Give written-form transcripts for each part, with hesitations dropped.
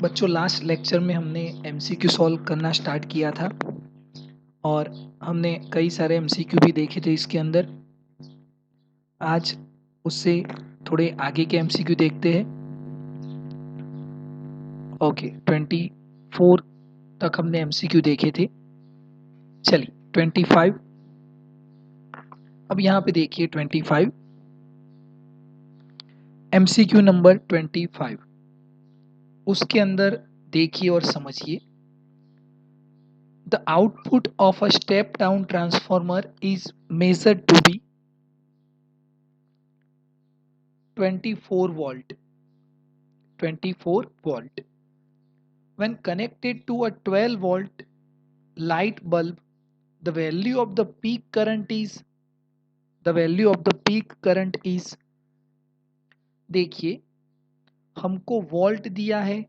बच्चों last lecture में हमने एमसीक्यू सॉल्व करना स्टार्ट किया था और हमने कई सारे एमसीक्यू भी देखे थे इसके अंदर। आज उससे थोड़े आगे के एमसीक्यू देखते हैं। ओके, 24 तक हमने एमसीक्यू देखे थे। चलिए 25, अब यहाँ पे देखिए 25, एमसीक्यू नंबर 25, उसके अंदर देखिए और समझिए। The output of a step down transformer is measured to be 24 volt. 24 volt. When connected to a 12 volt light bulb, the value of the peak current is देखिए हमको वोल्ट दिया है,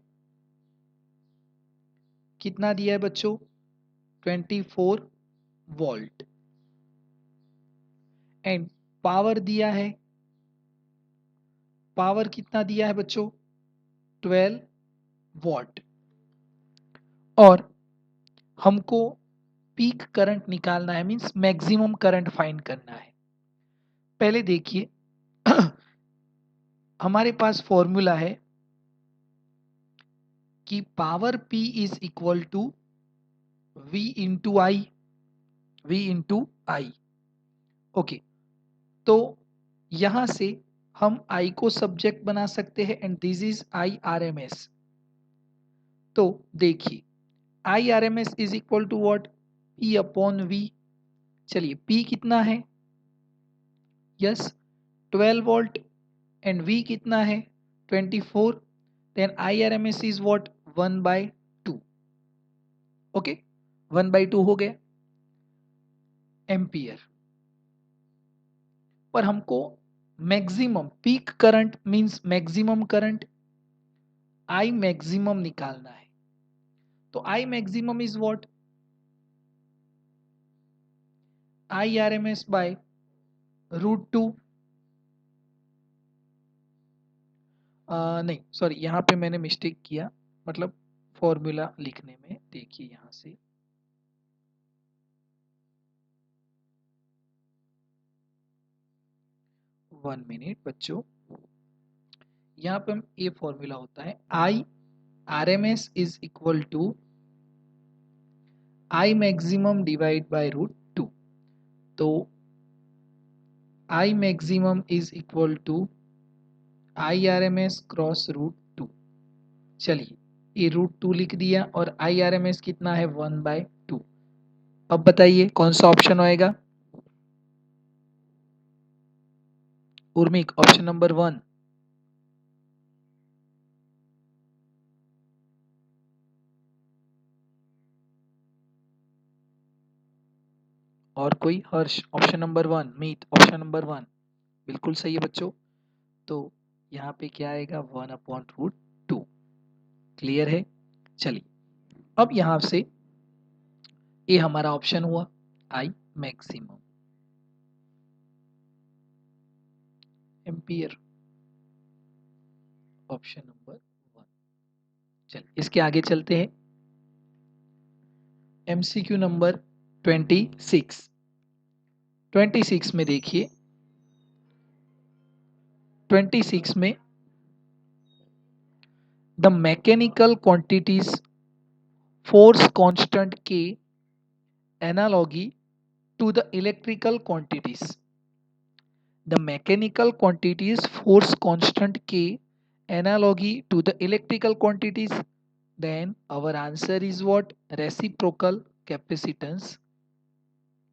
कितना दिया है बच्चों? 24 वोल्ट। एंड पावर दिया है, पावर कितना दिया है बच्चों? 12 वॉट। और हमको पीक करंट निकालना है, मींस मैक्सिमम करंट फाइंड करना है। पहले देखिए हमारे पास फॉर्मूला है कि power P is equal to V into I. Okay, तो यहां से हम I को सब्जेक्ट बना सकते हैं एंड दिस इज IRMS। तो देखिए IRMS is equal to what? P upon V। चलिए P कितना है? यस 12 वोल्ट एंड V कितना है? 24। Then IRMS is what? 1/2। Okay, 1/2 हो गया एम्पियर। पर हमको maximum peak current means maximum current I maximum निकालना है। तो I maximum is what? IRMS by √2। नहीं सॉरी, यहाँ पे मैंने मिस्टेक किया, मतलब फॉर्मूला लिखने में। देखिए यहाँ से 1 मिनट बच्चों, यहाँ पे हम ये फॉर्मूला होता है IRMS is equal to I maximum divide by √2। तो I maximum is equal to IRMS cross √2। चलिए ये √2 लिख दिया और IRMS कितना है? 1/2। अब बताइए कौन सा ऑप्शन होएगा? उर्मिक, ऑप्शन नंबर 1। और कोई? हर्ष, ऑप्शन नंबर 1। मीत, ऑप्शन नंबर 1 बिल्कुल सही है बच्चों। तो यहाँ पे क्या आएगा? 1/√2। क्लियर है? चलिए अब यहाँ से ये हमारा ऑप्शन हुआ I maximum ampere, option number 1। चलिए इसके आगे चलते हैं। MCQ नंबर 26 में देखिए 26 में the mechanical quantities force constant K analogy to the electrical quantities. The mechanical quantities force constant K analogy to the electrical quantities. Then our answer is what? Reciprocal capacitance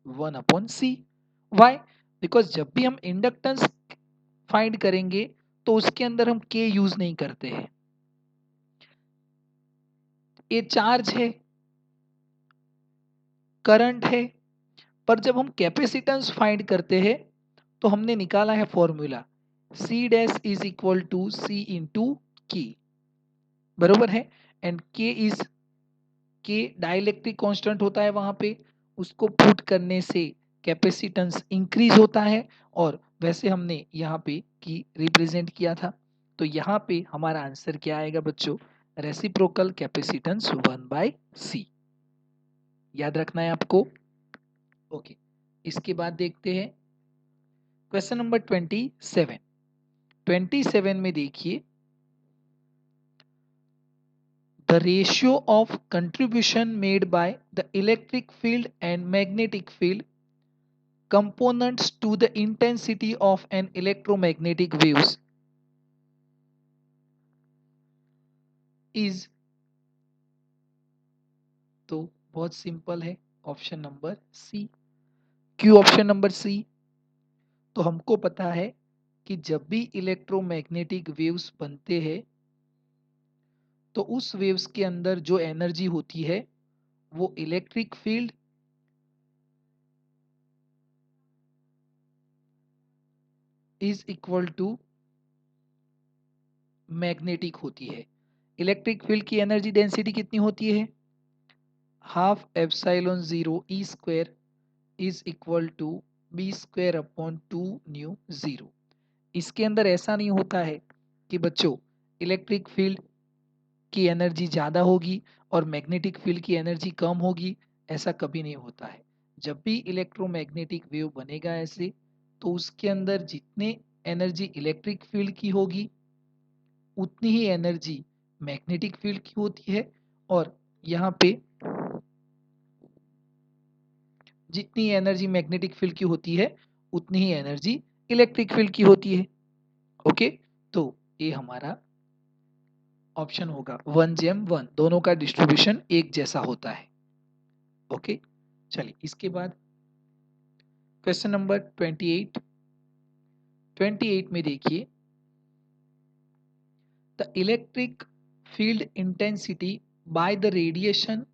1/C। Why? Because जब भी हम inductance find करेंगे तो उसके अंदर हम K use नहीं करते हैं। ये चार्ज है, करंट है, पर जब हम कैपेसिटेंस फाइंड करते हैं तो हमने निकाला है formula C dash is equal to C into K, बरोबर है। एंड के डाइलेक्ट्रिक कांस्टेंट होता है वहां पे, उसको पुट करने से कैपेसिटेंस इंक्रीज होता है और वैसे हमने यहाँ पे की रिप्रेजेंट किया था। तो यहाँ पे हमारा आंसर क्या आएगा बच्चों? Reciprocal capacitance 1/c। याद रखना है आपको। ओके, इसके बाद देखते हैं क्वेश्चन नंबर 27 में देखिए, the ratio of contribution made by the electric field and magnetic field components to the intensity of an electromagnetic waves is, तो बहुत सिंपल है, ऑप्शन नंबर सी। क्यों ऑप्शन नंबर सी? तो हमको पता है कि जब भी इलेक्ट्रोमैग्नेटिक वेव्स बनते हैं तो उस वेव्स के अंदर जो एनर्जी होती है वो electric field is equal to magnetic होती है। इलेक्ट्रिक फील्ड की एनर्जी डेंसिटी कितनी होती है? Half epsilon 0 E square is equal to B square upon 2 nu 0। इसके अंदर ऐसा नहीं होता है कि बच्चों इलेक्ट्रिक फील्ड की एनर्जी ज़्यादा होगी और मैग्नेटिक फील्ड की एनर्जी कम होगी, ऐसा कभी नहीं होता है। जब भी इलेक्ट्रोमैग्नेटिक वेव बनेगा ऐसे, तो उसके अंदर जितने एनर्जी इलेक्ट्रिक फील्ड की होगी उतनी ही एनर्जी मैग्नेटिक फील्ड की होती है, और यहाँ पे जितनी एनर्जी मैग्नेटिक फील्ड की होती है उतनी ही एनर्जी इलेक्ट्रिक फील्ड की होती है। ओके, तो ये हमारा ऑप्शन होगा 1:1, दोनों का डिस्ट्रीब्यूशन एक जैसा होता है। ओके, चलिए इसके बाद क्वेश्चन नंबर 28 में देखिए, the electric field intensity by the radiation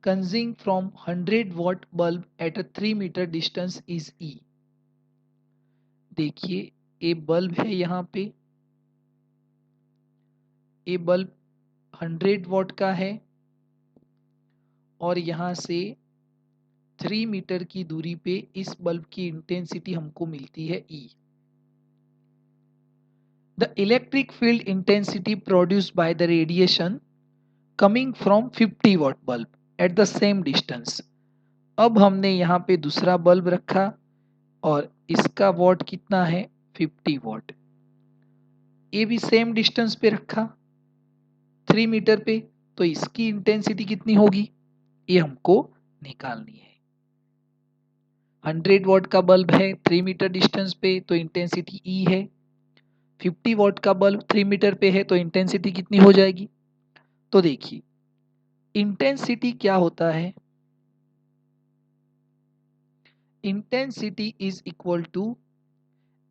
coming from 100 watt bulb at a 3 meter distance is E। देखिए ये बल्ब है, यहाँ पे ये बल्ब 100 वॉट का है और यहाँ से 3 मीटर की दूरी पे इस बल्ब की इंटेंसिटी हमको मिलती है E। The electric field intensity produced by the radiation coming from 50 what bulb at the same distance. अब हमने यहाँ पे दूसरा बल्ब रखा और इसका वॉट कितना है? 50 वॉट। ये भी सेम डिस्टेंस पे रखा 3 मीटर पे, तो इसकी इंटेंसिटी कितनी होगी ये हमको निकालनी है। 100 वॉट का बल्ब है 3 मीटर डिस्टेंस पे, तो इंटेंसिटी E है। 50 वॉट का बल्ब 3 मीटर पे है, तो इंटेंसिटी कितनी हो जाएगी? तो देखिए इंटेंसिटी क्या होता है? Intensity is equal to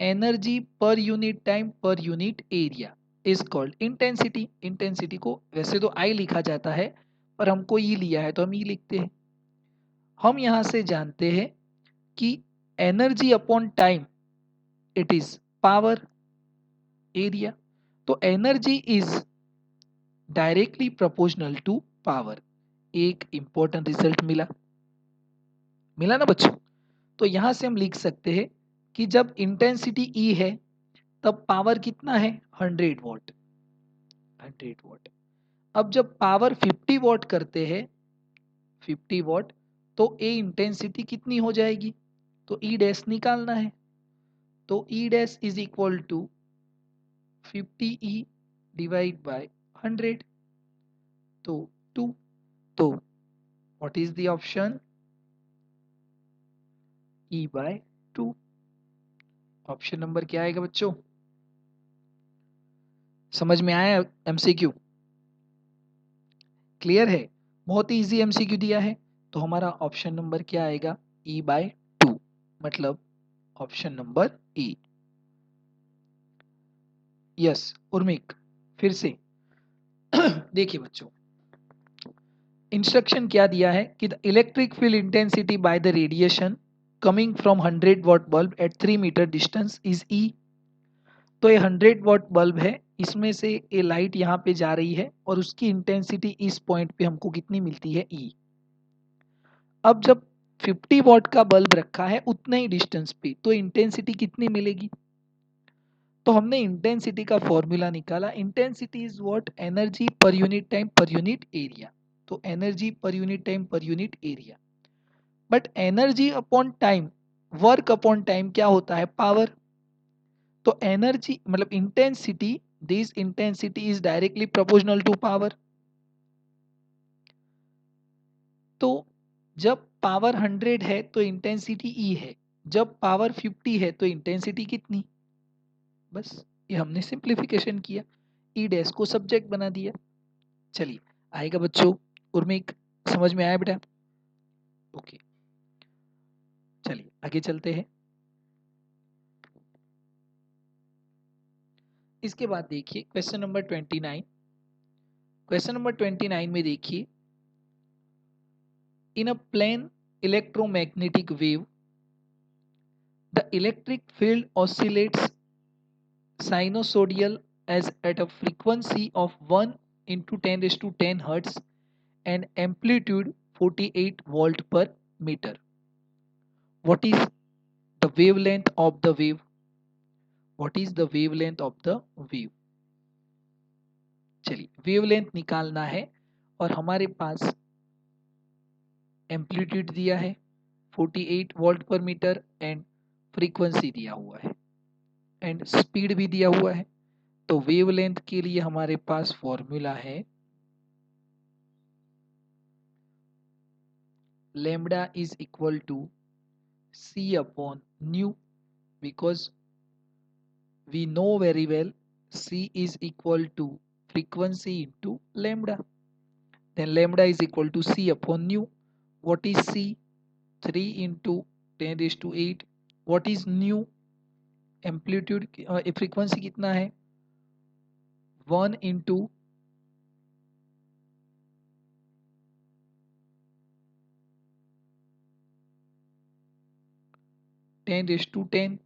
energy पर यूनिट टाइम पर unit area is called intensity. Intensity को वैसे तो I लिखा जाता है, पर हमको E लिया है तो हम E लिखते हैं। हम यहां से जानते हैं कि energy upon time it is power area, तो energy is directly proportional to power. एक इंपॉर्टेंट रिजल्ट मिला ना बच्चों? तो यहां से हम लिख सकते हैं कि जब इंटेंसिटी E है तब पावर कितना है? 100 वॉट। 100 वॉट। अब जब पावर 50 वॉट करते हैं 50 वॉट, तो ए इंटेंसिटी कितनी हो जाएगी? तो ई डैश निकालना है, तो E dash is equal to 50E divide by 100, तो 2। तो what is the option? E by 2। Option number क्या आएगा बच्चों? समझ में आया MCQ? क्लियर है? बहुत ही इजी MCQ दिया है। तो हमारा ऑप्शन नंबर क्या आएगा? E बाय 2, मतलब option number E। Yes Urmik, फिर से देखिए बच्चों, इंस्ट्रक्शन क्या दिया है कि the electric field intensity by the radiation coming from 100 watt bulb at 3 metre distance is E। तो ये 100 वॉट बल्ब है, इसमें से ये लाइट यहाँ पे जा रही है और उसकी इंटेंसिटी इस पॉइंट पे हमको कितनी मिलती है? E। अब जब 50 वॉट का बल्ब रखा है उतने ही डिस्टेंस पे, तो इंटेंसिटी कितनी मिलेगी? तो हमने इंटेंसिटी का फॉर्मूला निकाला। Intensity is what? एनर्जी पर यूनिट टाइम पर यूनिट एरिया। तो एनर्जी पर यूनिट टाइम पर unit area, but energy upon time, work upon time क्या होता है? पावर। तो एनर्जी मतलब intensity, this intensity is directly proportional to power. तो जब पावर 100 है तो इंटेंसिटी ई है, जब पावर 50 है तो इंटेंसिटी कितनी? बस ये हमने सिंप्लीफिकेशन किया, ई डैश को सब्जेक्ट बना दिया। चलिए आएगा बच्चों, उर्मिक समझ में आया बेटा? ओके, चलिए आगे चलते हैं। इसके बाद देखिए क्वेश्चन नंबर 29। क्वेश्चन नंबर 29 में देखिए, in a plane electromagnetic wave the electric field oscillates sinusoidal as at a frequency of 1 into 10 raised to 10 hertz and amplitude 48 volt per meter. What is the wavelength of the wave? What is the wavelength of the wave? चलिए wavelength निकालना है और हमारे पास amplitude दिया है 48 volt पर metre and frequency दिया हुआ है एंड स्पीड भी दिया हुआ है। तो वेवलेंथ के लिए हमारे पास फॉर्मूला है lambda is equal to c upon nu, because we know very well c is equal to frequency into lambda. Then lambda is equal to c upon nu. What is c? 3 into 10 raised to 8. What is nu? Amplitude frequency कितना है? 1 into 10 raised to 10।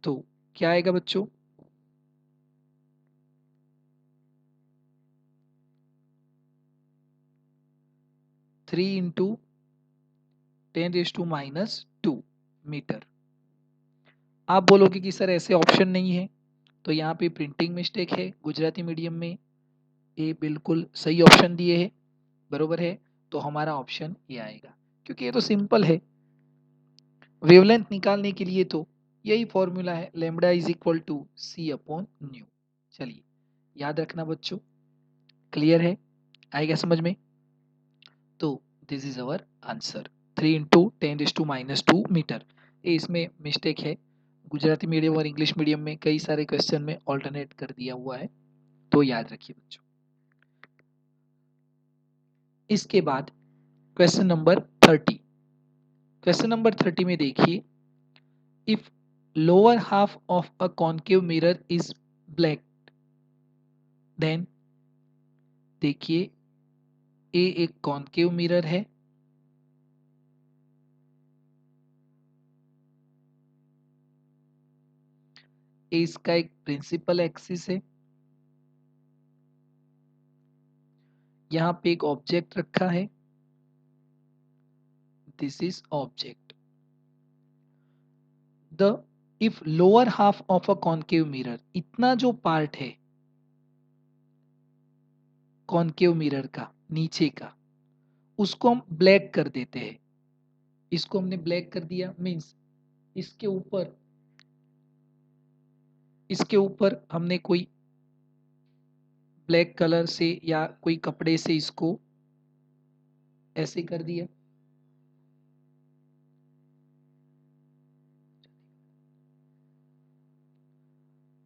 तो क्या आएगा बच्चों? 3 into 10 raised to -2 metre. आप बोलोगे कि sir ऐसे ऑप्शन नहीं है, तो यहाँ पे प्रिंटिंग मिस्टेक है गुजराती मीडियम में। ये बिल्कुल सही ऑप्शन दिए है, बरोबर है। तो हमारा ऑप्शन ये आएगा, क्योंकि ये तो सिंपल है। वेवलेंथ निकालने के लिए तो यही फॉर्मूला है, lambda is equal to c upon nu. चलिए याद रखना बच्चों, क्लियर है? आएगा समझ में? तो this is our answer, 3 into 10⁻² metre. ये इसमें मिस्टेक है, गुजराती मीडियम और इंग्लिश मीडियम में कई सारे क्वेश्चन में ऑल्टरनेट कर दिया हुआ है, तो याद रखिए बच्चों। इसके बाद क्वेश्चन नंबर 30। क्वेश्चन नंबर 30 में देखिए, if lower half of a concave mirror is black, then देखिए ए एक कॉन्केव मिरर है, ए इसका एक प्रिंसिपल एक्सिस है, यहाँ पे एक ऑब्जेक्ट रखा है, this is object. The if lower half of a concave mirror, इतना जो पार्ट है कॉन्केव मिरर का नीचे का, उसको हम ब्लैक कर देते हैं। इसको हमने ब्लैक कर दिया, मीन्स इसके ऊपर हमने कोई ब्लैक कलर से या कोई कपड़े से इसको ऐसे कर दिया।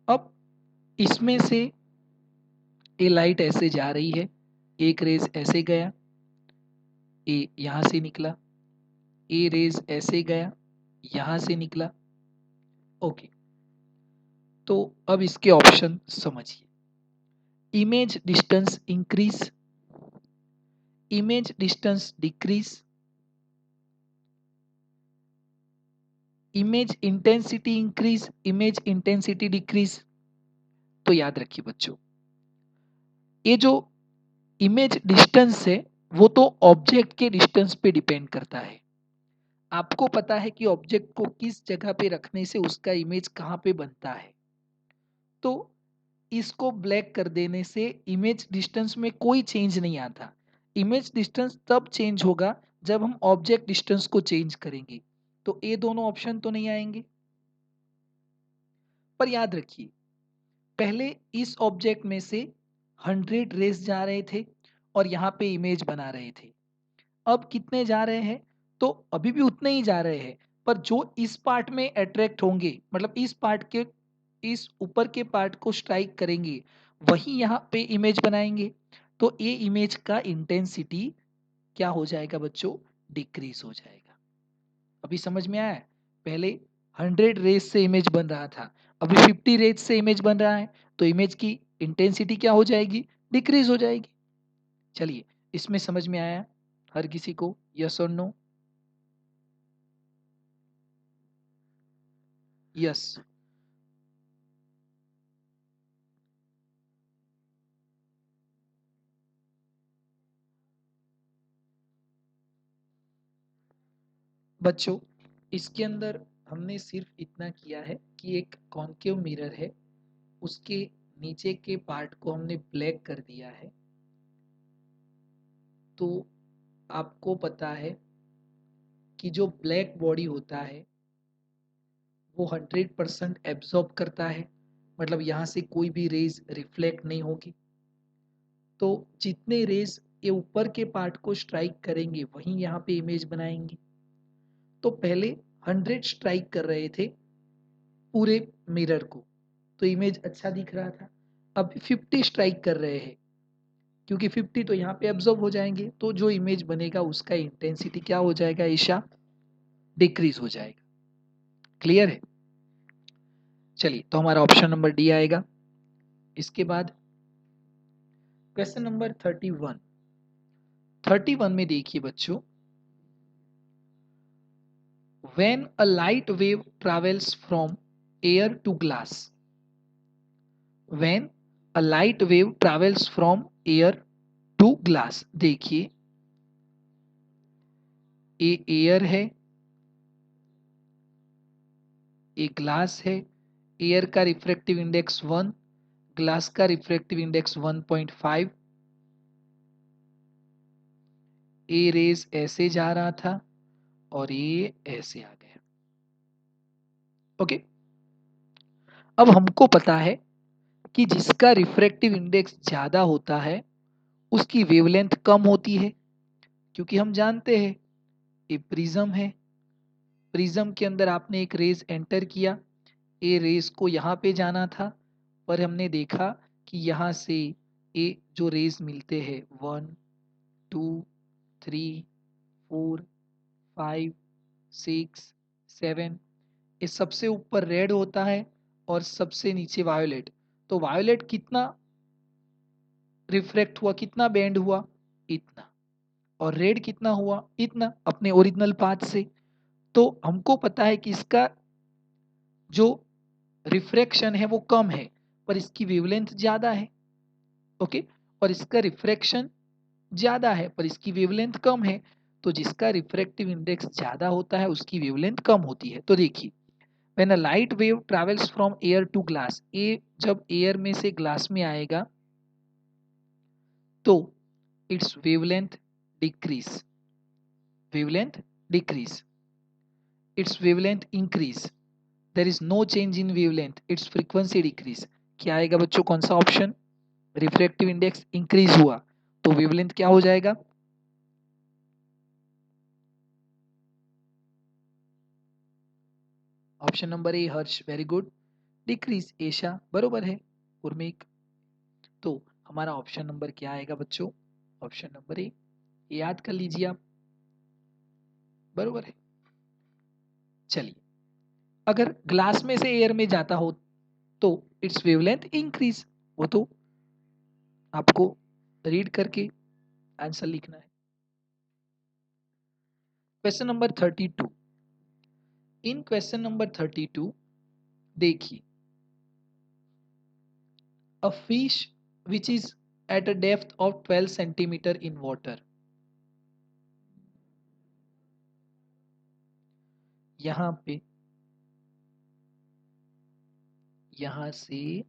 अब इसमें से ये लाइट ऐसे जा रही है, एक रेज ऐसे गया, ए यहां से निकला, ए रेज ऐसे गया, यहां से निकला। ओके, तो अब इसके ऑप्शन समझिए। Image distance increase, image distance decrease, image intensity increase, image intensity decrease. तो याद रखिए बच्चों, ये जो इमेज डिस्टेंस है वो तो ऑब्जेक्ट के डिस्टेंस पे डिपेंड करता है। आपको पता है कि ऑब्जेक्ट को किस जगह पे रखने से उसका इमेज कहाँ पे बनता है। तो इसको ब्लैक कर देने से इमेज डिस्टेंस में कोई चेंज नहीं आता। इमेज डिस्टेंस तब चेंज होगा जब हम ऑब्जेक्ट डिस्टेंस को चेंज करेंगे। तो ये दोनों ऑप्शन तो नहीं आएंगे। पर याद रखिए, पहले इस ऑब्जेक्ट में से 100 रेस जा रहे थे और यहाँ पे इमेज बना रहे थे। अब कितने जा रहे हैं? तो अभी भी उतने ही जा रहे हैं, पर जो इस पार्ट में अट्रैक्ट होंगे, मतलब इस पार्ट के इस ऊपर के पार्ट को स्ट्राइक करेंगे, वही यहाँ पे इमेज बनाएंगे। तो ये इमेज का इंटेंसिटी क्या हो जाएगा बच्चों? डिक्रीज हो जाएगा। अभी समझ में आया? पहले 100 रेज से इमेज बन रहा था, अभी 50 रेज से इमेज बन रहा है, तो इमेज की इंटेंसिटी क्या हो जाएगी? डिक्रीज हो जाएगी। चलिए, इसमें समझ में आया हर किसी को? यस और नो? यस। बच्चों, इसके अंदर हमने सिर्फ इतना किया है कि एक कॉन्केव मिरर है, उसके नीचे के पार्ट को हमने ब्लैक कर दिया है। तो आपको पता है कि जो ब्लैक बॉडी होता है वो 100% एब्जॉर्ब करता है, मतलब यहाँ से कोई भी रेज रिफ्लेक्ट नहीं होगी। तो जितने रेज ये ऊपर के पार्ट को स्ट्राइक करेंगे वहीं यहाँ पे इमेज बनाएंगे। तो पहले 100 स्ट्राइक कर रहे थे पूरे मिरर को, तो इमेज अच्छा दिख रहा था। अब 50 स्ट्राइक कर रहे हैं, क्योंकि 50 तो यहाँ पे एब्जॉर्ब हो जाएंगे, तो जो इमेज बनेगा उसका इंटेंसिटी क्या हो जाएगा ईशा? डिक्रीज हो जाएगा। क्लियर है? चलिए, तो हमारा ऑप्शन नंबर डी आएगा। इसके बाद क्वेश्चन नंबर 31 में देखिए बच्चों, when a light wave travels from air to glass, when a light wave travels from air to glass, देखिए ये एयर है, ये ग्लास है। एयर का रिफ्रैक्टिव इंडेक्स 1, ग्लास का रिफ्रैक्टिव इंडेक्स 1.5। ए रेज ऐसे जा रहा था और ये ऐसे आ गया। ओके, अब हमको पता है कि जिसका रिफ्रैक्टिव इंडेक्स ज्यादा होता है उसकी वेवलेंथ कम होती है, क्योंकि हम जानते हैं ये प्रिज्म है। प्रिज्म के अंदर आपने एक रेज एंटर किया, ए रेज को यहाँ पे जाना था, पर हमने देखा कि यहाँ से ए जो रेज मिलते हैं 1, 2, 3, 4, 5, 6, 7, ये सबसे ऊपर रेड होता है और सबसे नीचे वायोलेट। तो वायोलेट कितना रिफ्रैक्ट हुआ, कितना बेंड हुआ? इतना। और रेड कितना हुआ? इतना, अपने ओरिजिनल पाथ से। तो हमको पता है कि इसका जो रिफ्रैक्शन है वो कम है, पर इसकी वेवलेंथ ज्यादा है। ओके, और इसका रिफ्रैक्शन ज्यादा है पर इसकी वेवलेंथ कम है। तो जिसका रिफ्रैक्टिव इंडेक्स ज्यादा होता है उसकी वेवलेंथ कम होती है। तो देखिए, when a light wave travels from air to glass, ए जब एयर में से ग्लास में आएगा तो its wavelength decrease, wavelength decrease, its wavelength increase, there is no change in wavelength, its frequency decrease। क्या आएगा बच्चों? कौन सा ऑप्शन? रिफ्रैक्टिव इंडेक्स इंक्रीज हुआ तो वेवलेंथ क्या हो जाएगा? Option number A Harsh, very good. Decrease Esha, बरोबर है। उर्मिक, तो हमारा ऑप्शन नंबर क्या आएगा बच्चों? ऑप्शन नंबर ए, याद कर लीजिए आप, बरोबर है। चलिए, अगर ग्लास में से एयर में जाता हो तो इट्स वेवलेंथ इंक्रीज, वो तो आपको रीड करके आंसर लिखना है। क्वेश्चन नंबर 32, इन क्वेश्चन नंबर 32 देखिए, a fish which is at a depth of 12 centimetre in water, यहाँ पे यहाँ से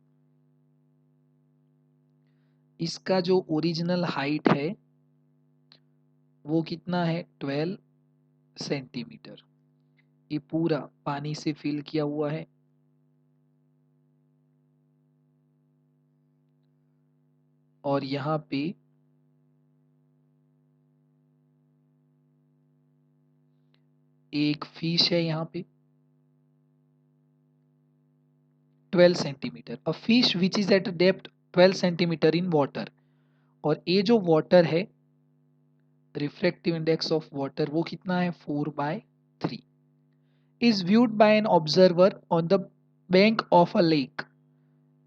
इसका जो ओरिजिनल हाइट है वो कितना है 12 सेंटीमीटर। ये पूरा पानी से फिल किया हुआ है और यहाँ पे एक फिश है यहाँ पे 12 centimetre, a fish which is eight depth 12 centimetre in water. और ये जो वाटर है, रिफ्रैक्टिव इंडेक्स ऑफ वाटर वो कितना है 4/3, is viewed by an observer on the bank of a lake.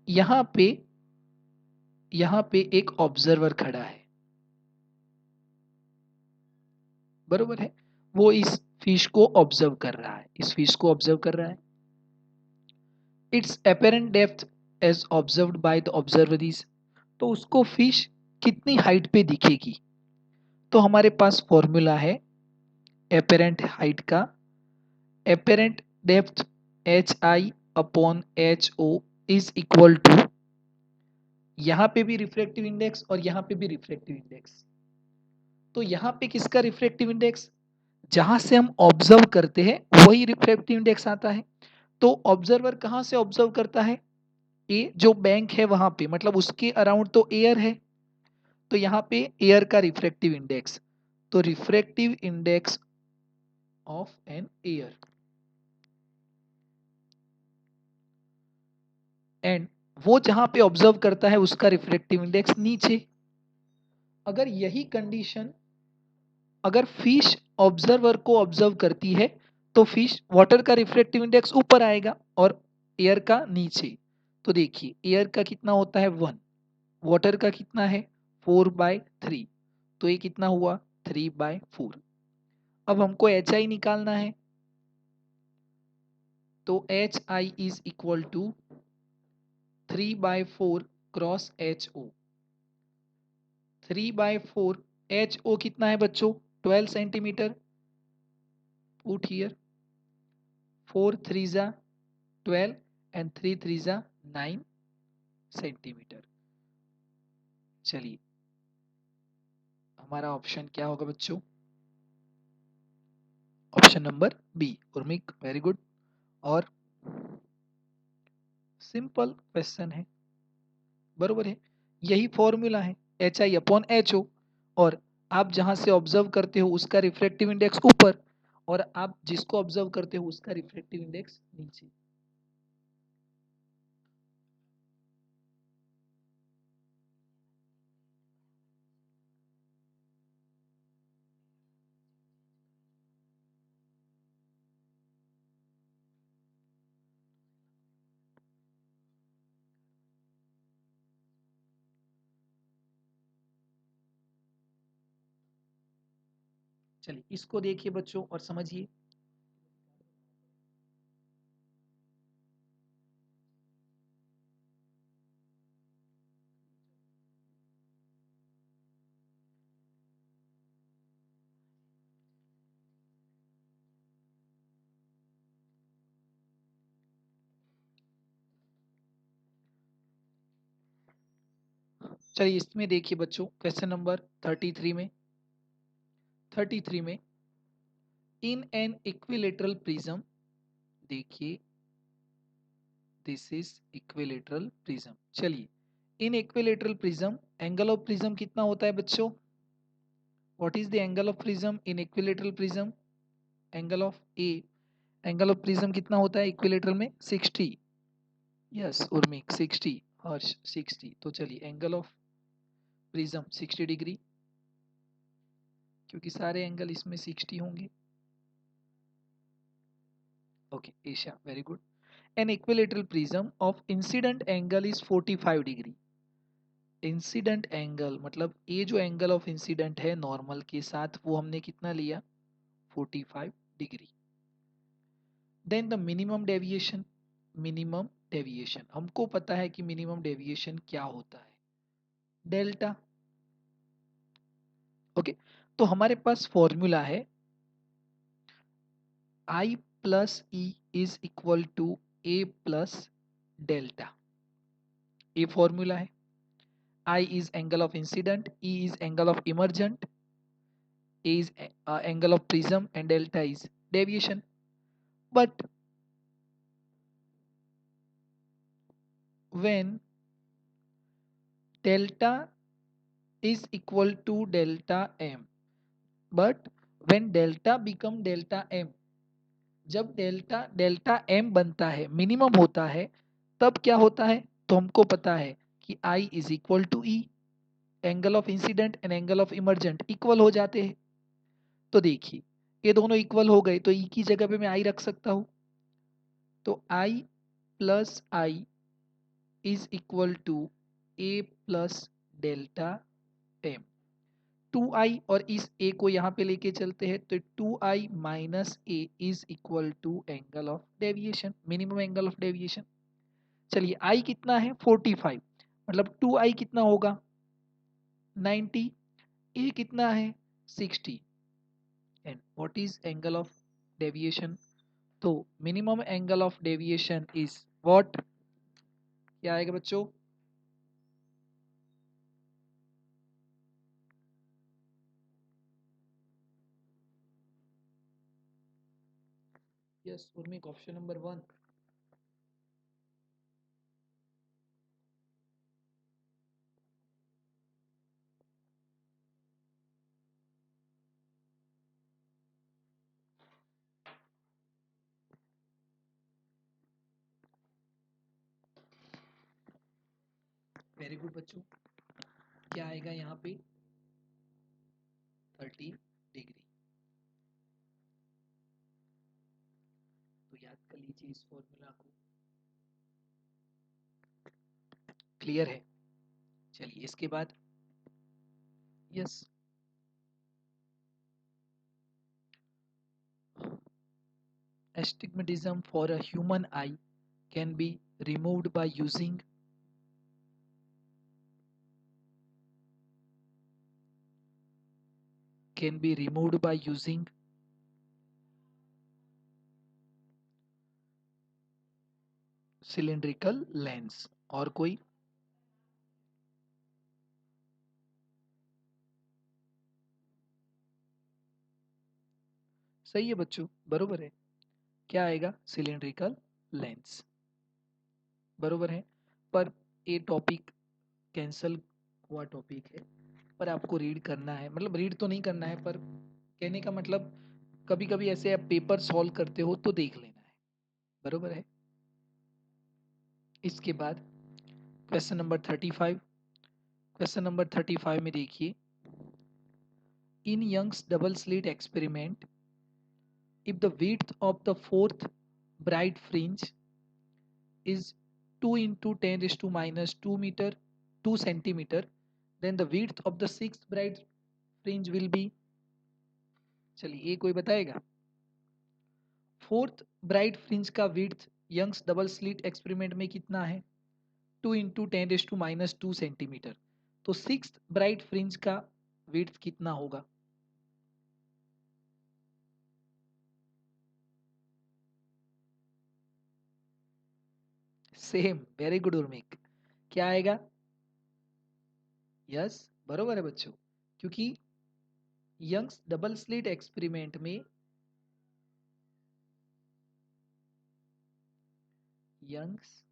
यहाँ पे एक ऑब्जर्वर खड़ा है, बरोबर है, वो इस फिश को ऑब्जर्व कर रहा है, इस फिश को ऑब्जर्व कर रहा है। Its apparent depth as observed by the observer is, तो उसको फिश कितनी हाइट पे दिखेगी। तो हमारे पास फॉर्मूला है अपेरेंट हाइट का, apparent depth HI/HO is equal to, यहां पे भी रिफ्रैक्टिव इंडेक्स और यहां पे भी रिफ्रैक्टिव इंडेक्स। तो यहां पे किसका रिफ्रैक्टिव इंडेक्स, जहां से हम ऑब्जर्व करते हैं वही रिफ्रैक्टिव इंडेक्स आता है। तो ऑब्जर्वर कहां से ऑब्जर्व करता है, ए जो बैंक है वहां पे, मतलब उसके अराउंड तो एयर है, तो यहाँ पे एयर का रिफ्रैक्टिव इंडेक्स, तो refractive index of an air and वो जहां पे ऑब्जर्व करता है उसका रिफ्रैक्टिव इंडेक्स नीचे। अगर यही कंडीशन, अगर फिश ऑब्जर्वर को ऑब्जर्व करती है तो फिश वाटर का रिफ्रैक्टिव इंडेक्स ऊपर आएगा और एयर का नीचे। तो देखिए एयर का कितना होता है 1, वाटर का कितना है 4/3, तो ये कितना हुआ 3/4। अब हमको HI निकालना है, तो HI is equal to 3/4 cross HO। 3/4 HO कितना है बच्चों 12 सेंटीमीटर, पुट हियर 4 3 जा 12 एंड 3 3 जा 9 सेंटीमीटर। चलिए हमारा ऑप्शन क्या होगा बच्चों, option number B Urmik, very good. और सिंपल क्वेश्चन है, बरोबर है, यही फॉर्मूला है HI/HO, और आप जहां से ऑब्जर्व करते हो उसका रिफ्रैक्टिव इंडेक्स ऊपर और आप जिसको ऑब्जर्व करते हो उसका रिफ्रैक्टिव इंडेक्स नीचे। चलिए इसको देखिए बच्चों और समझिए। चलिए इसमें देखिए बच्चों क्वेश्चन नंबर 33 में इन एन इक्विलेटरल प्रिज्म, देखिए दिस इज इक्विलेटरल प्रिज्म। चलिए इन equilateral prism angle of prism कितना होता है बच्चों, what is the angle of prism in equilateral prism, angle of A, angle of prism कितना होता है इक्विलेटरल में 60, यस उर्मिक 60, हर्ष 60। तो चलिए एंगल ऑफ प्रिज्म 60 डिग्री, क्योंकि सारे एंगल इसमें 60 होंगे। Okay Asiya, very good. An equilateral prism of incident angle is 45 degree. Incident angle मतलब ये जो एंगल ऑफ इंसिडेंट है नॉर्मल के साथ वो हमने कितना लिया 45 degree. Then the minimum deviation, minimum deviation हमको पता है कि मिनिमम डेविएशन क्या होता है, डेल्टा। ओके तो हमारे पास फॉर्मूला है I plus e is equal to A plus delta. ये फॉर्मूला है। I is angle of incident, E is angle of emergent, A is angle of prism, and delta is deviation. But when delta is equal to delta m, but when delta become delta m, जब delta delta m बनता है, minimum होता है, तब क्या होता है? तो हमको पता है कि I is equal to e, angle of incidence and angle of emergent equal हो जाते हैं। तो देखिए, ये दोनों इक्वल हो गए तो ई की जगह पे मैं आई रख सकता हूं। तो I plus I is equal to A plus delta M. 2i और इस a को यहाँ पे लेके चलते हैं तो 2i minus A is equal to angle of deviation, minimum angle of deviation. चलिए i कितना है? 45, मतलब 2i कितना होगा? 90। a कितना है? 60। And what is angle of deviation? तो minimum angle of deviation is what? क्या आएगा बच्चों? Yes Urmik, option number 1। Very good बच्चों। क्या आएगा यहाँ पे? 30 डिग्री। तो याद कर लीजिए इस फॉर्मूला को। क्लियर है? चलिए इसके बाद, yes, astigmatism for a human eye can be removed by using cylindrical lens। और कोई? सही है बच्चों, बरोबर है। क्या आएगा? सिलिंड्रिकल लेंस, बरोबर है। पर ये टॉपिक कैंसल हुआ टॉपिक है, पर आपको रीड करना है, मतलब रीड तो नहीं करना है, पर कहने का मतलब कभी कभी ऐसे आप पेपर सॉल्व करते हो तो देख लेना है, बरोबर है। इसके बाद क्वेश्चन नंबर 35। क्वेश्चन नंबर 35 में देखिए, in Young's double slit experiment, if the width of the fourth bright fringe is 2 into 10 raised to minus 2 meter 2 centimeter, then the width of the sixth bright fringe will be, चलिए ये कोई बताएगा? Fourth bright fringe का width Young's double slit experiment में कितना है? 2 into 10 raise to minus 2 centimetre. तो sixth bright fringe का विड्थ कितना होगा? Same, very good Urmik. क्या आएगा? यस, बरोबर है बच्चों, क्योंकि यंग्स डबल स्लिट एक्सपेरिमेंट में Young's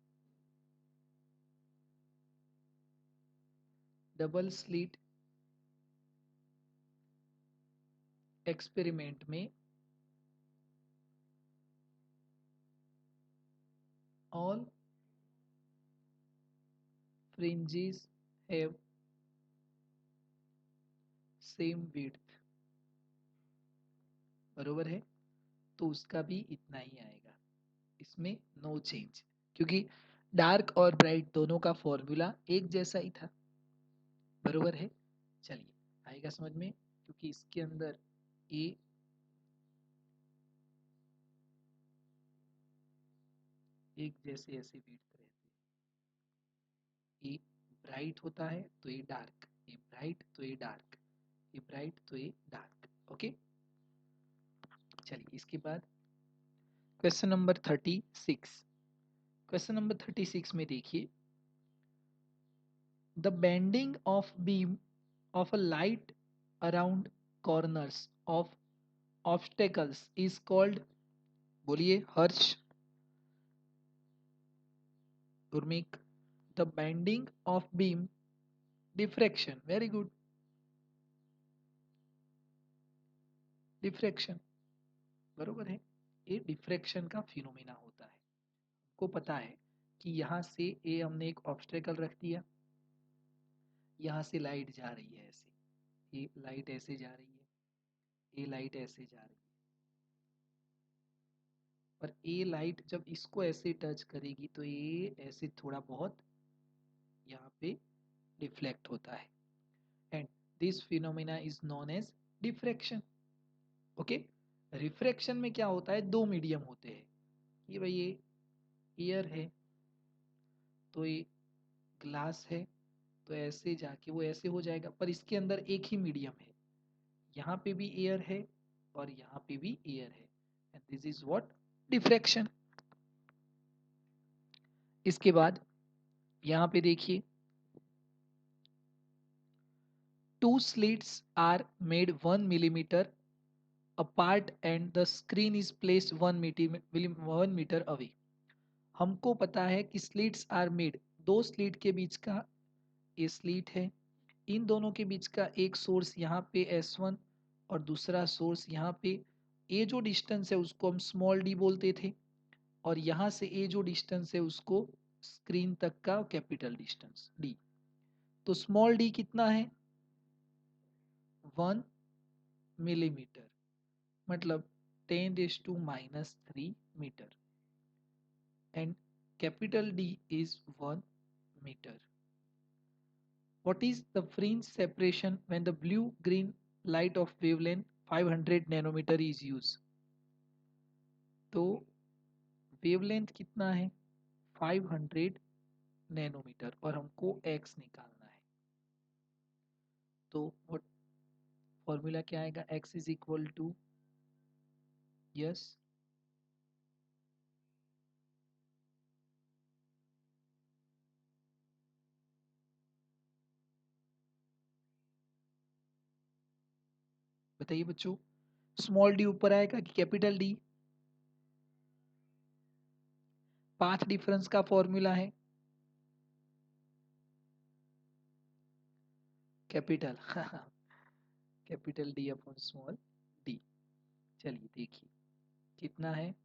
double slit experiment all ऑल fringes have same width, बरोबर है। तो उसका भी इतना ही आएगा, इसमें नो चेंज, क्योंकि डार्क और ब्राइट दोनों का फॉर्मूला एक जैसा ही था, बरोबर है। चलिए आएगा समझ में, क्योंकि इसके अंदर ए एक जैसे ऐसे विड्थ रहते हैं। ए ब्राइट होता है तो ये डार्क, ये ब्राइट तो ये डार्क, ये ब्राइट तो ये डार्क। ओके, चलिए इसके बाद क्वेश्चन नंबर 36। क्वेश्चन नंबर 36 में देखिए, the bending of beam of a light around corners of obstacles is called, बोलिए Harsh, Urmik. The bending of beam, diffraction, very good, diffraction, बरोबर है। ये डिफ्रैक्शन का फिनोमेना होता है। को पता है कि यहाँ से ए हमने एक ऑब्स्टेकल रख दिया, यहाँ से लाइट जा रही है ऐसे, ये लाइट ऐसे जा रही है, ये लाइट ऐसे जा रही है, पर ये लाइट जब इसको ऐसे टच करेगी तो ये ऐसे थोड़ा बहुत यहाँ पे डिफ्लेक्ट होता है, and this phenomena is known as diffraction. Okay, refraction में क्या होता है, दो मीडियम होते हैं, ये भाई ये एयर है, तो ये ग्लास है, तो ऐसे जाके वो ऐसे हो जाएगा, पर इसके अंदर एक ही मीडियम है, यहाँ पे भी एयर है और यहाँ पे भी एयर है, and this is what, diffraction. इसके बाद यहाँ पे देखिए, two slits are made 1 millimeter apart and the screen is placed 1 meter away। हमको पता है कि स्लिट्स आर मेड, दो स्लिट के बीच का ये स्लिट है, इन दोनों के बीच का एक सोर्स यहाँ पे S1 और दूसरा सोर्स यहाँ पे, ये जो डिस्टेंस है उसको हम स्मॉल डी बोलते थे, और यहाँ से ये जो डिस्टेंस है उसको स्क्रीन तक का कैपिटल डिस्टेंस डी। तो स्मॉल डी कितना है, 1 millimeter, मतलब 10⁻³ metre, and capital D is 1 meter। What is the fringe separation when the blue-green light of wavelength 500 nanometer is used? तो वेवलेंथ कितना है, 500 नैनोमीटर, और हमको x निकालना है, तो what फॉर्मूला क्या आएगा, x is equal to, yes, बताइए बच्चों, स्मॉल डी ऊपर आएगा कि कैपिटल डी, पाथ डिफरेंस का फॉर्मूला है capital capital D upon small d. चलिए देखिए कितना है,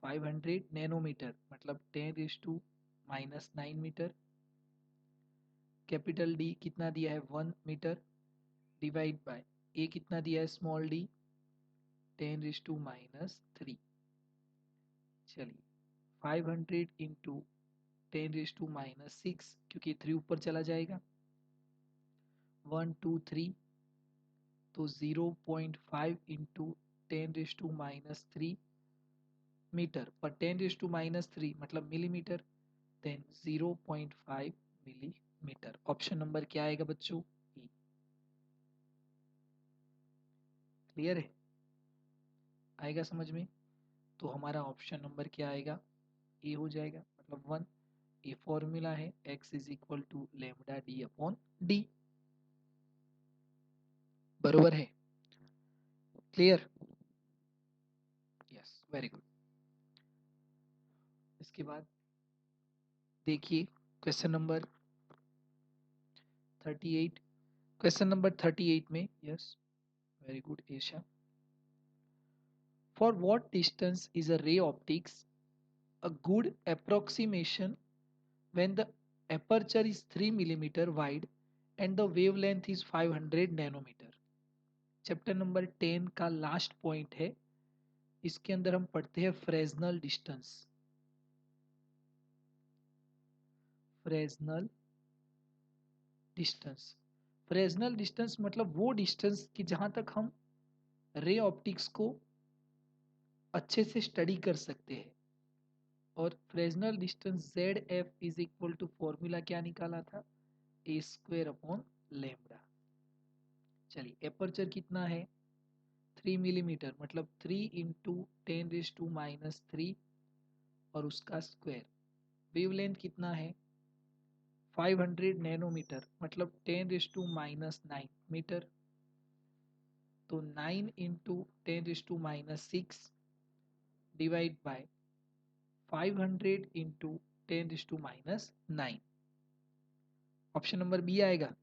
500 नैनोमीटर मतलब 10⁻⁹ मीटर, कैपिटल डी कितना दिया है 1 मीटर, डिवाइड बाय ए कितना दिया है स्मॉल डी 10⁻⁻3। चलिए 500 इंटू 10⁻⁶, क्योंकि 3 ऊपर चला जाएगा, 1 2 3, तो 0.5 इंटू 10⁻³ मीटर, पर 10⁻³ मतलब millimetre, then 0.5 millimetre. Option number क्या आएगा बच्चों, ई। क्लियर है, आएगा समझ में, तो हमारा ऑप्शन नंबर क्या आएगा, ए हो जाएगा, मतलब 1। ये फॉर्मूला है x is equal to lambda D upon d, बरोबर है, क्लियर, यस, वेरी गुड। इसके बाद देखिए क्वेश्चन नंबर 38। क्वेश्चन नंबर 38 में, yes, very good Esha, for what distance is a ray optics a good approximation when the aperture is 3 millimeter wide and the wavelength is 500 nanometer। Chapter number 10 का last point है, इसके अंदर हम पढ़ते हैं Fresnel distance. Fresnel distance, Fresnel distance मतलब वो distance कि जहां तक हम रे ऑप्टिक्स को अच्छे से स्टडी कर सकते हैं, और Fresnel distance ZF is equal to formula क्या निकाला था, a² अपॉन लेमडा। चलिए एपर्चर कितना है 3 मिलीमीटर मतलब 3 इंटू 10⁻³ और उसका स्क्वायर। वेवलेंथ कितना है 500 नैनोमीटर मतलब 10⁻⁹ मीटर। तो 9 into 10⁻⁶ divide by 500 into 10⁻⁹। Option number B आएगा।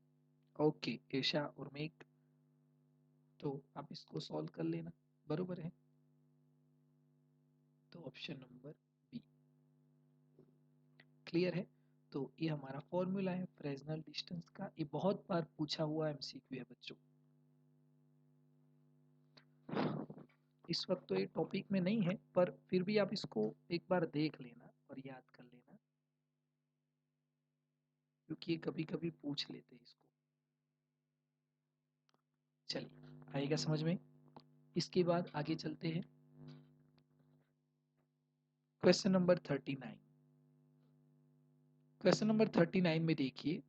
ओके ईशा उर्मिक, तो आप इसको सॉल्व कर लेना, बरोबर है। तो ऑप्शन नंबर बी क्लियर है। तो ये हमारा फॉर्मूला है फ्रेस्नेल डिस्टेंस का। ये बहुत बार पूछा हुआ एमसीक्यू है बच्चों। इस वक्त तो ये टॉपिक में नहीं है, पर फिर भी आप इसको एक बार देख लेना और याद कर लेना, क्योंकि ये कभी कभी पूछ लेते हैं इसको। चलिए आएगा समझ में। इसके बाद आगे चलते हैं क्वेश्चन नंबर 39। क्वेश्चन नंबर 39 में देखिए,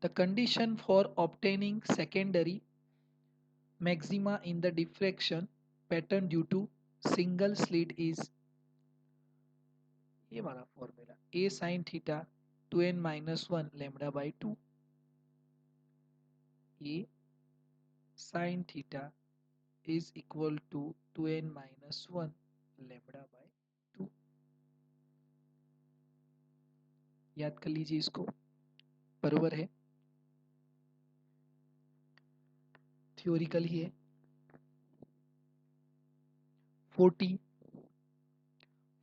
the condition for obtaining secondary maxima in the diffraction pattern due to single slit is, ये वाला formula a sin theta 2n-1 lambda by 2, a sin theta is equal to 2n-1 lambda by 2। याद कर लीजिए इसको, बरोबर है, theoretical ही है।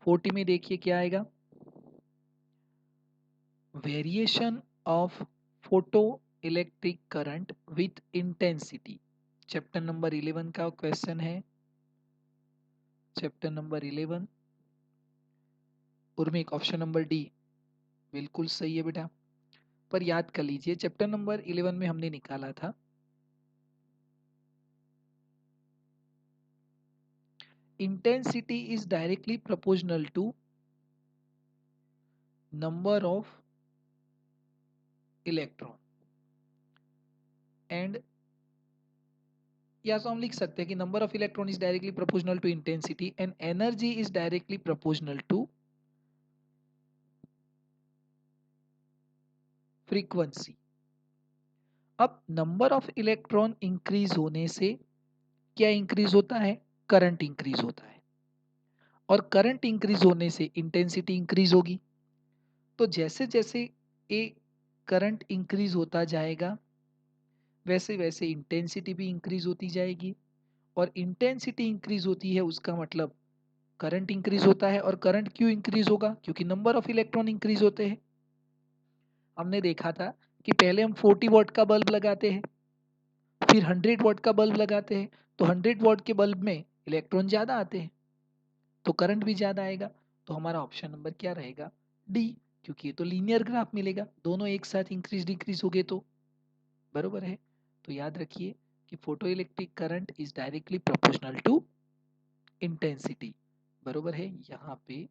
40 में देखिए क्या आएगा, variation of photo electric current with intensity. Chapter number 11 का क्वेश्चन है, chapter number 11। Urmik option number D बिल्कुल सही है बेटा। पर याद कर लीजिए चैप्टर नंबर 11 में हमने निकाला था intensity is directly proportional to number of electron, and या तो हम लिख सकते हैं कि number of electron is directly proportional to intensity and energy is directly proportional to frequency. अब नंबर ऑफ इलेक्ट्रॉन इंक्रीज होने से क्या इंक्रीज होता है, करंट इंक्रीज होता है, और करंट इंक्रीज होने से इंटेंसिटी इंक्रीज होगी। तो जैसे जैसे ए करंट इंक्रीज होता जाएगा वैसे वैसे इंटेंसिटी भी इंक्रीज होती जाएगी, और इंटेंसिटी इंक्रीज होती है उसका मतलब करंट इंक्रीज होता है। और करंट क्यों इंक्रीज होगा, क्योंकि नंबर ऑफ इलेक्ट्रॉन इंक्रीज होते हैं। हमने देखा था कि पहले हम 40 वॉट का बल्ब लगाते हैं, फिर 100 वॉट का बल्ब लगाते हैं, तो 100 वॉट के बल्ब में इलेक्ट्रॉन ज़्यादा आते हैं तो करंट भी ज़्यादा आएगा। तो हमारा ऑप्शन नंबर क्या रहेगा, डी, क्योंकि ये तो लीनियर ग्राफ मिलेगा, दोनों एक साथ इंक्रीज डिक्रीज हो गए तो, बरोबर है। तो याद रखिए कि photo electric current is directly proportional to intensity, बरोबर है। यहाँ पे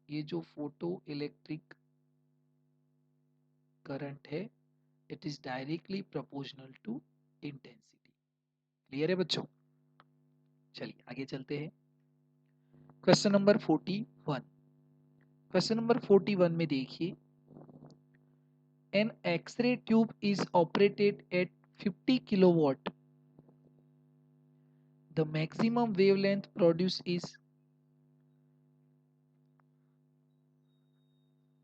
ये जो फोटो इलेक्ट्रिक करंट है it is directly proportional to intensity. Clear है बच्चों। चलिए आगे चलते हैं क्वेश्चन नंबर 41। क्वेश्चन नंबर 41 में देखिए, an X-ray tube is operated at 50 kilowatt, the maximum wavelength produce is,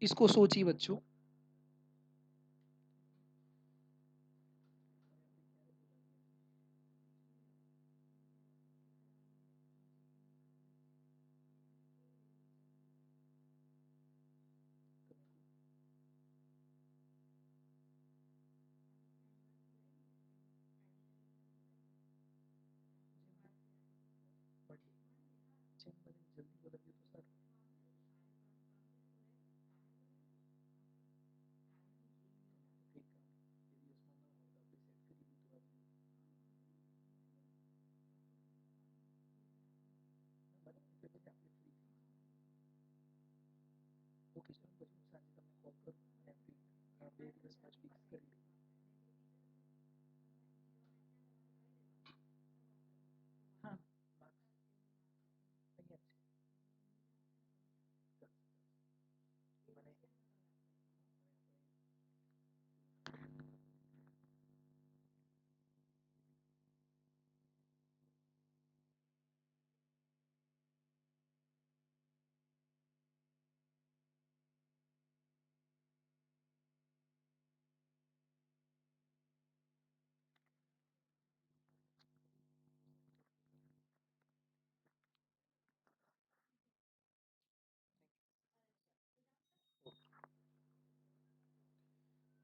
इसको सोचिए बच्चों।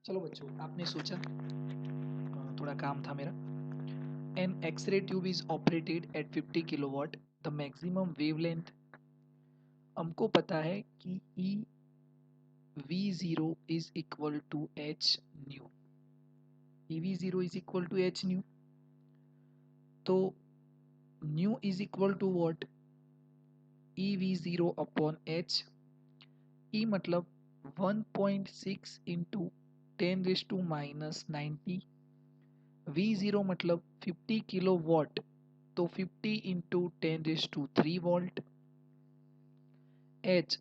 चलो बच्चों, आपने सोचा, थोड़ा काम था मेरा। An X-ray tube is operated at 50 kilowatt. The maximum wavelength, हमको पता है कि E V0 is equal to H nu. EV0 is equal to H nu. तो nu is equal to what? EV0 upon H. E मतलब 1.6 into 10 raised to minus 90. V0 मतलब 50 kilo watt, तो 50 into 10 raise to 3 volt. H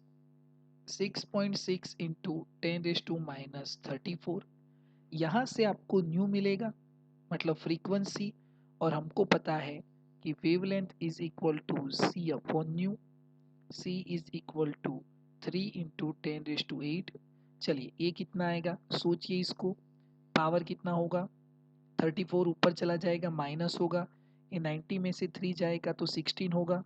6.6 into 10 raise to minus 34। यहाँ से आपको new मिलेगा, मतलब frequency, और हमको पता है कि wavelength is equal to c upon nu. C is equal to 3 into 10 raise to 8। चलिए ये कितना आएगा, सोचिए इसको, पावर कितना होगा, 34 ऊपर चला जाएगा, माइनस होगा, ये 90 में से 3 जाएगा तो 16 होगा।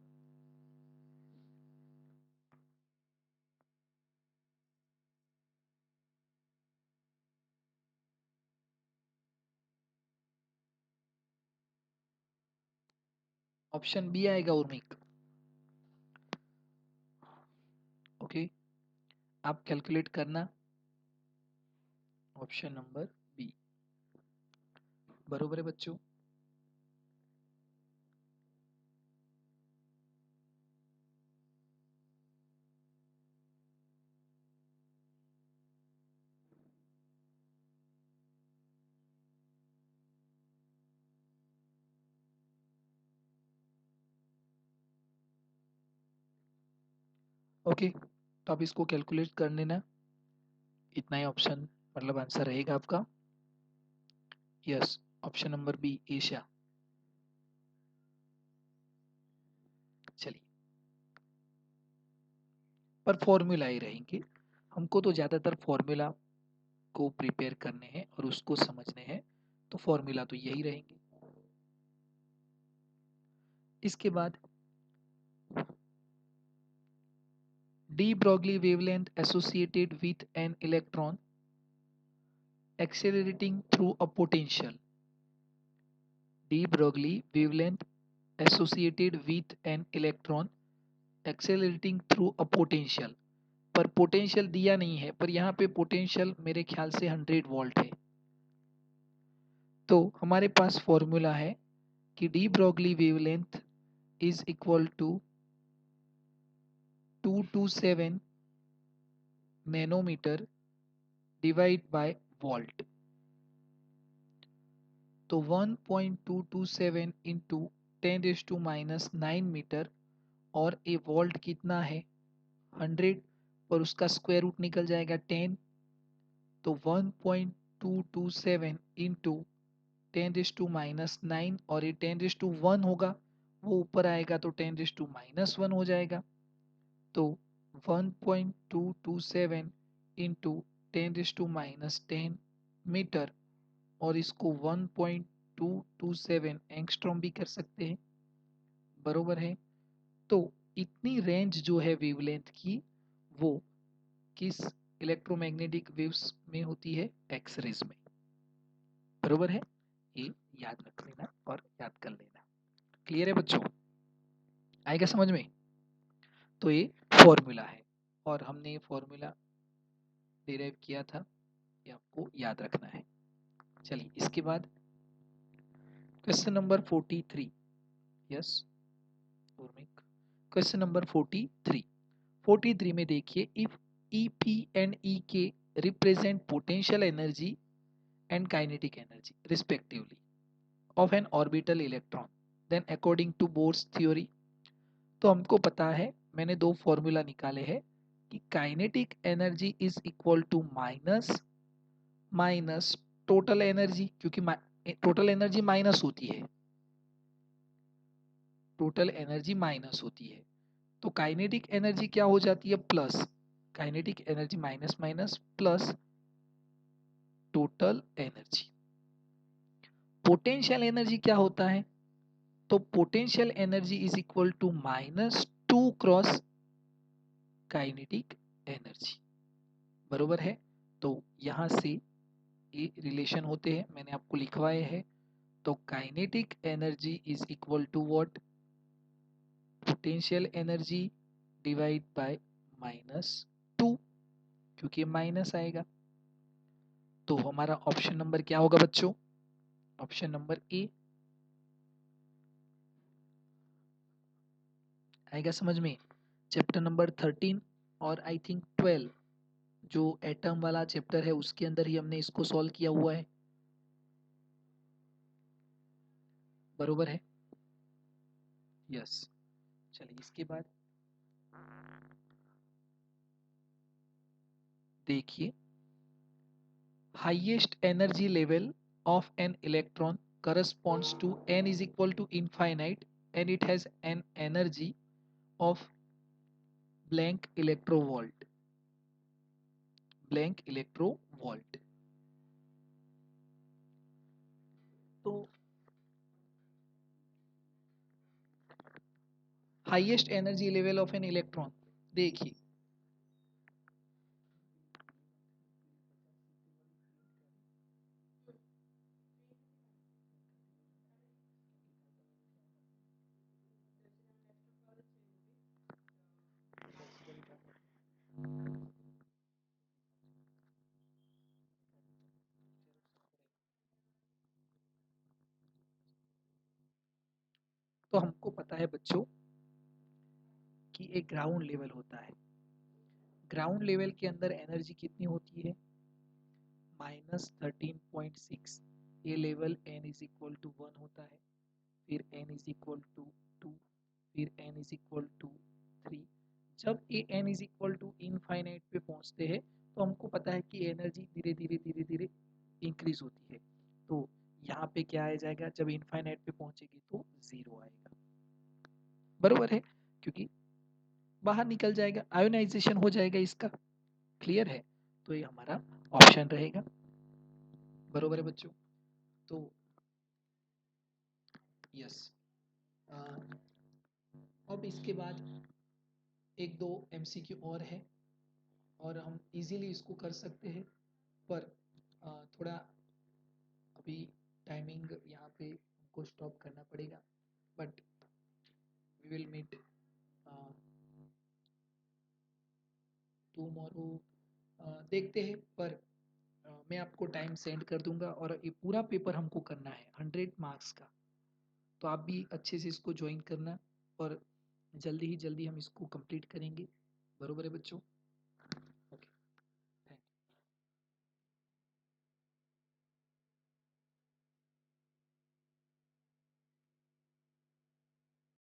ऑप्शन बी आएगा उर्मिक। ओके, आप कैलकुलेट करना, ऑप्शन नंबर बी बरोबर है बच्चों। ओके, तो आप इसको कैलकुलेट कर लेना, इतना ही ऑप्शन मतलब आंसर रहेगा आपका। Yes, option number B Asiya. चलिए, पर फॉर्मूला ही रहेंगे, हमको तो ज़्यादातर फॉर्मूला को प्रिपेयर करने हैं और उसको समझने हैं, तो फॉर्मूला तो यही रहेंगे। इसके बाद de Broglie wavelength associated with an electron accelerating through a potential. De Broglie wavelength associated with an electron accelerating through a potential, पर पोटेंशियल दिया नहीं है, पर यहाँ पे पोटेंशियल मेरे ख्याल से 100 वोल्ट है। तो हमारे पास फॉर्मूला है कि de Broglie wavelength is equal to 227 nanometre divide by volt. तो 1.227 इंटू 10⁻⁹ मीटर, और ए वोल्ट कितना है 100, और उसका स्क्वायर रूट निकल जाएगा 10, तो 1.227 इंटू 10⁻⁹, और ये 10⁻1 होगा, वो ऊपर आएगा तो 10⁻⁻1 हो जाएगा। तो 1.227 इंटू 10⁻⁻10 मीटर, और इसको 1.227 एंगस्ट्रॉम भी कर सकते हैं, बरोबर है। तो इतनी रेंज जो है वेवलेंथ की, वो किस इलेक्ट्रोमैग्नेटिक वेव्स में होती है, एक्स रेज में, बरोबर है। ये याद रख लेना और याद कर लेना। क्लियर है बच्चों, आएगा समझ में। तो ये फॉर्मूला है, और हमने ये फॉर्मूला डिराइव किया था, ये आपको याद रखना है। चलिए, इसके बाद question number 43। Yes Urmik, question number 43 में देखिए, if E P and E K represent potential energy and kinetic energy respectively of an orbital electron, then according to Bohr's theory. तो हमको पता है, मैंने दो फॉर्मूला निकाले हैं कि kinetic energy is equal to minus minus total energy, क्योंकि टोटल एनर्जी माइनस होती है, टोटल एनर्जी माइनस होती है, तो काइनेटिक एनर्जी क्या हो जाती है, plus, kinetic energy minus minus plus total energy. Potential energy क्या होता है, तो potential energy is equal to -2 cross kinetic energy, बरोबर है। तो यहां से ये रिलेशन होते हैं, मैंने आपको लिखवाए हैं। तो kinetic energy is equal to what, potential energy divide by -2, क्योंकि माइनस आएगा। तो हमारा ऑप्शन नंबर क्या होगा बच्चों, ऑप्शन नंबर ए आएगा समझ में। चैप्टर नंबर 13 और आई थिंक 12 जो एटम वाला चैप्टर है उसके अंदर ही हमने इसको सॉल्व किया हुआ है, बरोबर है। यस, चलिए इसके बाद देखिए, highest energy level of an electron corresponds to n is equal to infinite and it has an energy of blank electrovolt, blank electrovolt। तो highest energy level of an electron, देखिए तो हमको पता है बच्चों कि एक ग्राउंड लेवल होता है, ग्राउंड लेवल के अंदर एनर्जी कितनी होती है, -13.6। ये level n is equal to 1 होता है, फिर n इज इक्वल टू 2, फिर n इज इक्वल टू 3। जब ये n is equal to infinite पे पहुंचते हैं तो हमको पता है कि एनर्जी धीरे धीरे धीरे धीरे इंक्रीज होती है। तो यहाँ पे क्या आ जाएगा, जब इनफाइनाइट पे पहुंचेगी तो 0 आएगा, बरोबर है, क्योंकि बाहर निकल जाएगा, आयोनाइजेशन हो जाएगा इसका। क्लियर है, तो ये हमारा ऑप्शन रहेगा, बरोबर है बच्चों। तो यस, अब इसके बाद एक दो एमसीक्यू और है और हम इजीली इसको कर सकते हैं, पर थोड़ा अभी टाइमिंग यहाँ पे हमको स्टॉप करना पड़ेगा, but we will meet tomorrow. देखते हैं, पर मैं आपको टाइम सेंड कर दूंगा और ये पूरा पेपर हमको करना है 100 मार्क्स का। तो आप भी अच्छे से इसको ज्वाइन करना और जल्दी ही जल्दी हम इसको कंप्लीट करेंगे, बरोबर है बच्चों।